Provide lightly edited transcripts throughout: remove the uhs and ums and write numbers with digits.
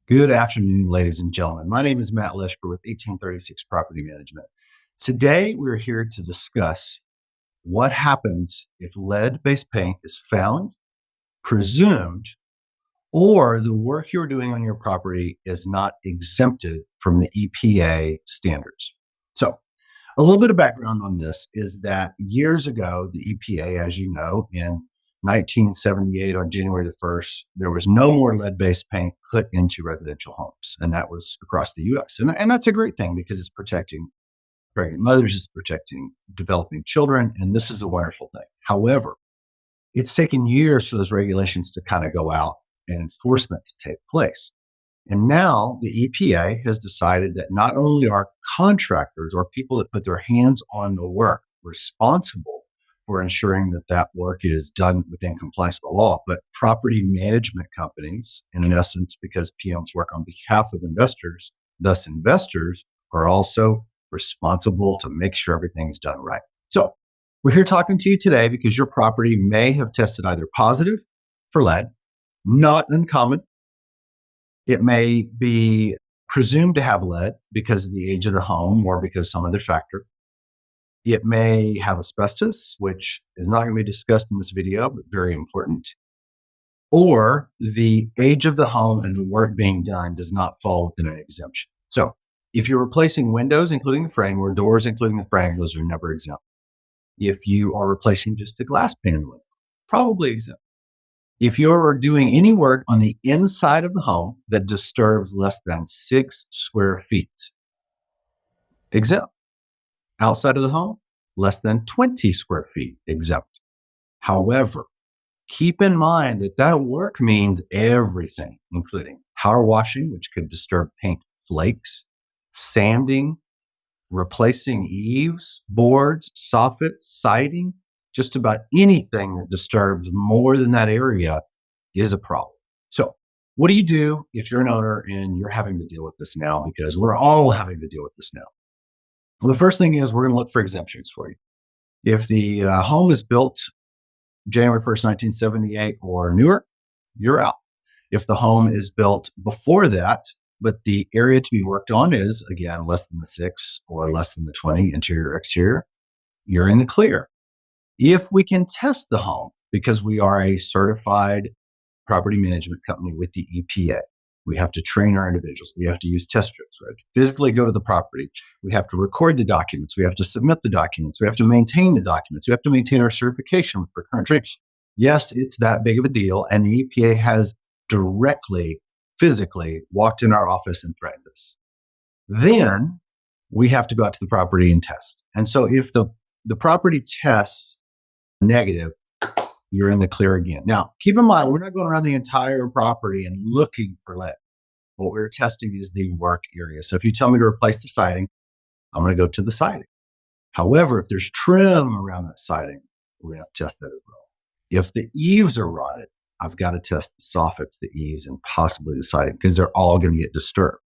Good afternoon, ladies and gentlemen. My name is Matt Leschker with 1836 Property Management. Today, we're here to discuss what happens if lead-based paint is found, presumed, or the work you're doing on your property is not exempted from the EPA standards. So, a little bit of background on this is that years ago, the EPA, as you know, in 1978 on January the 1st, there was no more lead-based paint put into residential homes, and that was across the U.S. And that's a great thing because it's protecting pregnant mothers, it's protecting developing children, and this is a wonderful thing. However, it's taken years for those regulations to kind of go out and enforcement to take place. And now the EPA has decided that not only are contractors or people that put their hands on the work responsible for ensuring that that work is done within compliance with the law, but property management companies, in essence, because PMs work on behalf of investors, thus investors are also responsible to make sure everything's done right. So we're here talking to you today because your property may have tested either positive for lead, not uncommon. It may be presumed to have lead because of the age of the home or because some other factor. It may have asbestos, which is not going to be discussed in this video, but very important. Or the age of the home and the work being done does not fall within an exemption. So if you're replacing windows, including the frame, or doors, including the frame, those are never exempt. If you are replacing just a glass pane in the window, probably exempt. If you're doing any work on the inside of the home that disturbs less than 6 square feet, exempt. Outside of the home, less than 20 square feet, exempt. However, keep in mind that that work means everything, including power washing, which could disturb paint flakes, sanding, replacing eaves, boards, soffits, siding. Just about anything that disturbs more than that area is a problem. So what do you do if you're an owner and you're having to deal with this now? Because we're all having to deal with this now. Well, the first thing is we're going to look for exemptions for you. If the home is built January 1st, 1978 or newer, you're out. If the home is built before that, but the area to be worked on is, again, less than the 6 or less than the 20 interior, exterior, you're in the clear. If we can test the home, because we are a certified property management company with the EPA, we have to train our individuals. We have to use test strips. We have to physically go to the property. We have to record the documents. We have to submit the documents. We have to maintain the documents. We have to maintain our certification for current training. Yes, it's that big of a deal. And the EPA has directly, physically walked in our office and threatened us. Then we have to go out to the property and test. And so if the property tests negative, you're in the clear again. Now, keep in mind, we're not going around the entire property and looking for lead. What we're testing is the work area. So if you tell me to replace the siding, I'm going to go to the siding. However, if there's trim around that siding, we're going to test that as well. If the eaves are rotted, I've got to test the soffits, the eaves, and possibly the siding because they're all going to get disturbed.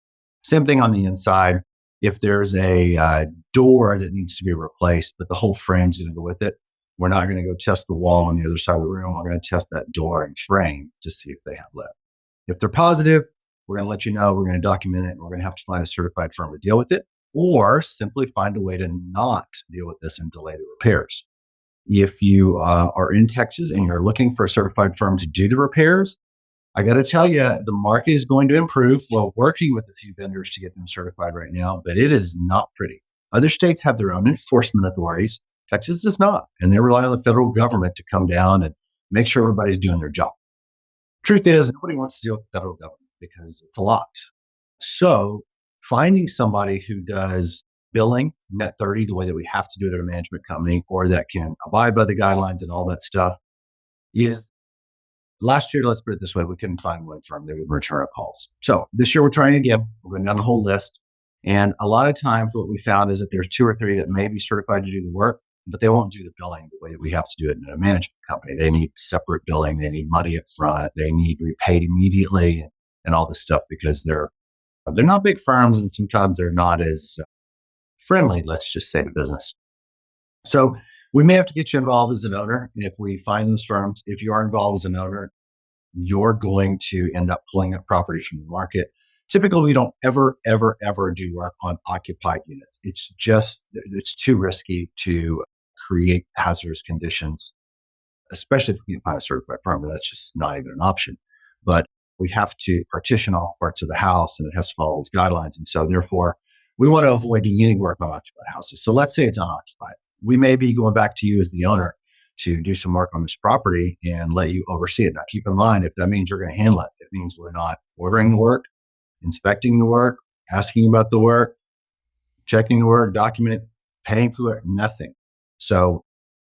Same thing on the inside. If there's a door that needs to be replaced, but the whole frame's going to go with it, we're not going to go test the wall on the other side of the room. We're going to test that door and frame to see if they have lead. If they're positive, we're going to let you know. We're going to document it, and we're going to have to find a certified firm to deal with it, or simply find a way to not deal with this and delay the repairs. If you are in Texas and you're looking for a certified firm to do the repairs, I got to tell you, the market is going to improve. We're working with a few vendors to get them certified right now, but it is not pretty. Other states have their own enforcement authorities. Texas does not. And they rely on the federal government to come down and make sure everybody's doing their job. Truth is, nobody wants to deal with the federal government because it's a lot. So finding somebody who does billing, net 30, the way that we have to do it at a management company, or that can abide by the guidelines and all that stuff is, last year, let's put it this way, we couldn't find one firm that would return our calls. So this year we're trying again. We're going down the whole list. And a lot of times what we found is that there's 2 or 3 that may be certified to do the work, but they won't do the billing the way that we have to do it in a management company. They need separate billing. They need money up front. They need repaid immediately and all this stuff because they're not big firms and sometimes they're not as friendly, let's just say, to business. So we may have to get you involved as an owner. If we find those firms, if you are involved as an owner, you're going to end up pulling up properties from the market. Typically, we don't ever do work on occupied units. It's too risky to create hazardous conditions, especially if we can find a certified firm. That's just not even an option. But we have to partition all parts of the house and it has to follow these guidelines. And so therefore, we want to avoid doing any work on occupied houses. So let's say it's unoccupied. We may be going back to you as the owner to do some work on this property and let you oversee it. Now, keep in mind, if that means you're going to handle it, it means we're not ordering the work, inspecting the work, asking about the work, checking the work, documenting, paying for it, nothing. So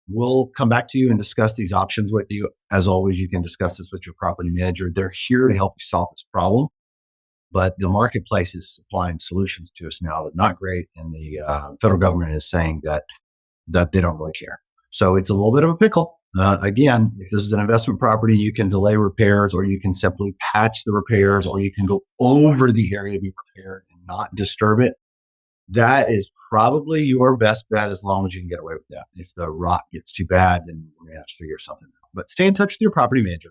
we'll come back to you and discuss these options with you. As always, you can discuss this with your property manager. They're here to help you solve this problem, but the marketplace is supplying solutions to us now that are not great, and the federal government is saying that they don't really care. So it's a little bit of a pickle. Again, if this is an investment property, you can delay repairs, or you can simply patch the repairs, or you can go over the area to be repaired and not disturb it. That is probably your best bet as long as you can get away with that. If the rot gets too bad, then we're going to have to figure something out. But stay in touch with your property manager.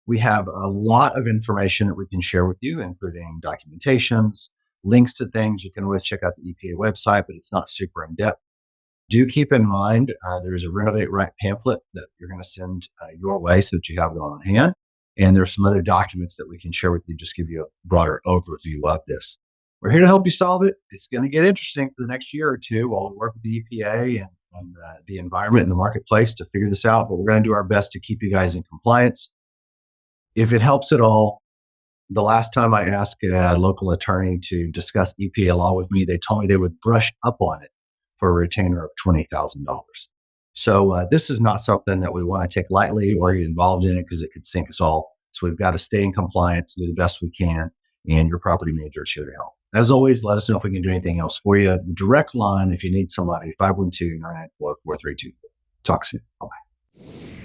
We have a lot of information that we can share with you, including documentations, links to things. You can always check out the EPA website, but it's not super in depth. Do keep in mind, there's a Renovate Right pamphlet that you're going to send your way so that you have it on hand. And there's some other documents that we can share with you, just give you a broader overview of this. We're here to help you solve it. It's going to get interesting for the next year or two while we work with the EPA and the environment and the marketplace to figure this out. But we're going to do our best to keep you guys in compliance. If it helps at all, the last time I asked a local attorney to discuss EPA law with me, they told me they would brush up on it for a retainer of $20,000. So this is not something that we want to take lightly or get involved in it because it could sink us all. So we've got to stay in compliance, do the best we can, and your property manager is here to help. As always, let us know if we can do anything else for you. The direct line, if you need somebody, 512-994-4323. Talk soon. Bye-bye.